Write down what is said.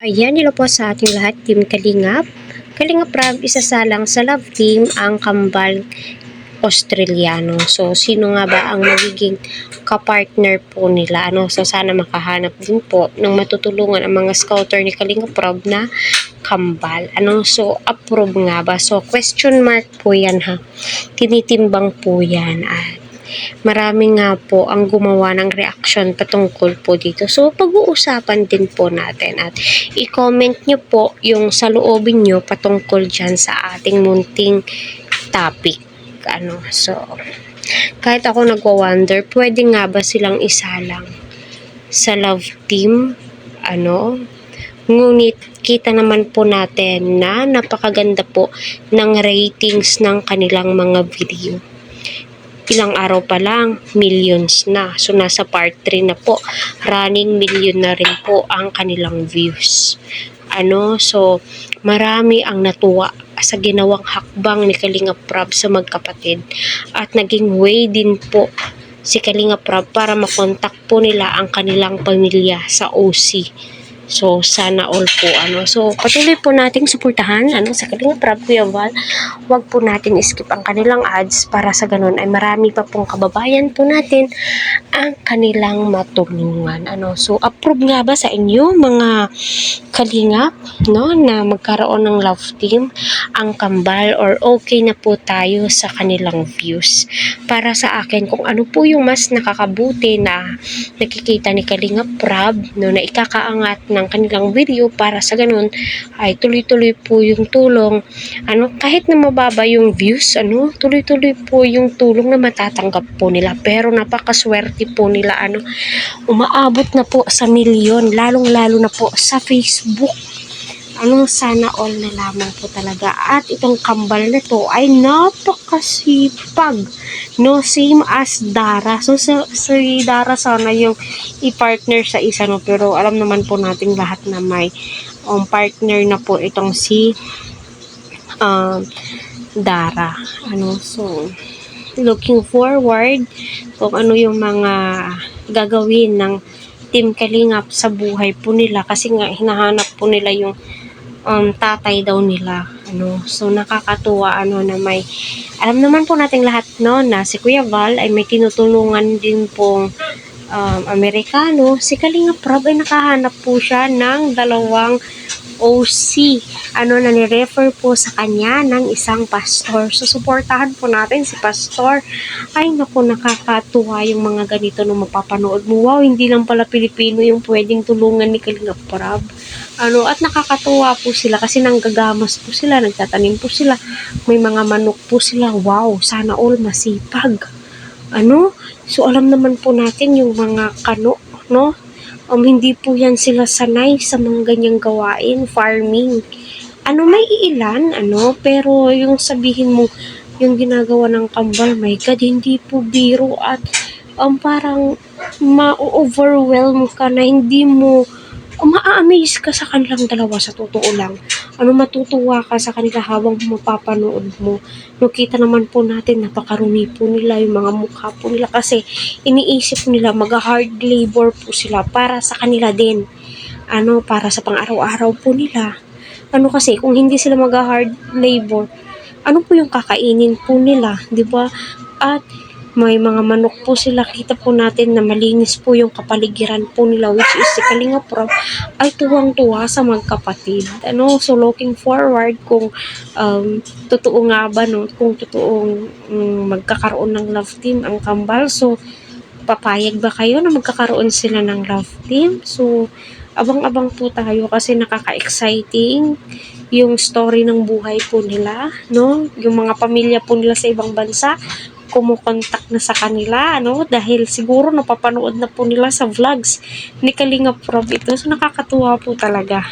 Ayan, hello po sa ating lahat, Team Kalingap. Kalingap Rab, isasalang sa love team ang kambal Australiano. So, sino nga ba ang magiging kapartner po nila? So, sana makahanap din po ng matutulungan ang mga scouter ni Kalingap Rab na kambal. So, approve nga ba? So, question mark po yan ha. Tinitimbang po yan. Marami nga po ang gumawa ng reaction patungkol po dito. So, pag-uusapan din po natin at i-comment nyo po yung saloobin nyo patungkol dyan sa ating munting topic. So, kahit ako nagwa-wonder, pwede nga ba silang isalang sa love team? Ngunit kita naman po natin na napakaganda po ng ratings ng kanilang mga video. Ilang araw pa lang, millions na. So, nasa part 3 na po. Running million na rin po ang kanilang views. So, marami ang natuwa sa ginawang hakbang ni Kalingap Rab sa magkapatid. At naging way din po si Kalingap Rab para makontak po nila ang kanilang pamilya sa OC. So, sana all po. So, patuloy po nating suportahan sa Kalingap Rab, Kuya Val. Huwag po natin skip ang kanilang ads para sa ganun ay marami pa pong kababayan po natin ang kanilang matulungan. So, approve nga ba sa inyo mga Kalingap na magkaroon ng love team ang kambal or okay na po tayo sa kanilang views? Para sa akin, kung ano po yung mas nakakabuti na nakikita ni Kalingap Rab na ikakaangat ng kanilang video para sa ganun ay tuloy-tuloy po yung tulong. Kahit na mababa yung views, tuloy-tuloy po yung tulong na matatanggap po nila. Pero napakaswerte po nila, umaabot na po sa milyon, lalong-lalo na po sa Facebook. Sana all na lamang po talaga. At itong kambal na to ay napakasipag. Same as Dara. So, si Dara sana yung i-partner sa isa, pero alam naman po natin lahat na may partner na po itong si Dara. So, looking forward kung ano yung mga gagawin ng Team Kalingap sa buhay po nila kasi nga hinahanap po nila yung tatay daw nila. So, nakakatuwa na may alam naman po nating lahat na si Kuya Val ay may tinutulungan din pong Amerikano. Si Kalingap Rab ay nakahanap po siya ng dalawang OC na ni-refer po sa kanya ng isang pastor. So, suportahan po natin si pastor. Ay, naku, nakakatuwa yung mga ganito na mapapanood mo. Wow, hindi lang pala Pilipino yung pwedeng tulungan ni Kalingap Rab. At nakakatuwa po sila kasi nanggagamas po sila, nagtatanim po sila, may mga manok po sila. Wow, sana all masipag. So, alam naman po natin yung mga kano, hindi po yan sila sanay sa mga ganyang gawain, farming. May ilan, pero yung sabihin mo, yung ginagawa ng kambal, my God, hindi po biro at parang ma-overwhelm ka na hindi mo, ma-amaze ka sa kanilang dalawa sa totoo lang. Matutuwa ka sa kanila habang mapapanood mo. Kita naman po natin, napakarumi po nila yung mga mukha po nila kasi iniisip nila mag-hard labor po sila para sa kanila din. Para sa pang-araw-araw po nila. Kasi kung hindi sila mag-hard labor, po yung kakainin po nila, di ba? At may mga manok po sila, kita po natin na malinis po yung kapaligiran po nila, which is si Kalingap Rab ay tuwang-tuwa sa magkapatid. So looking forward kung totoo nga ba, kung totoong magkakaroon ng love team ang kambal. So, papayag ba kayo na magkakaroon sila ng love team? So, abang-abang po tayo kasi nakaka-exciting yung story ng buhay po nila, yung mga pamilya po nila sa ibang bansa kumukontak na sa kanila, dahil siguro napapanood na po nila sa vlogs ni Kalingap Rab ito. So, nakakatuwa po talaga.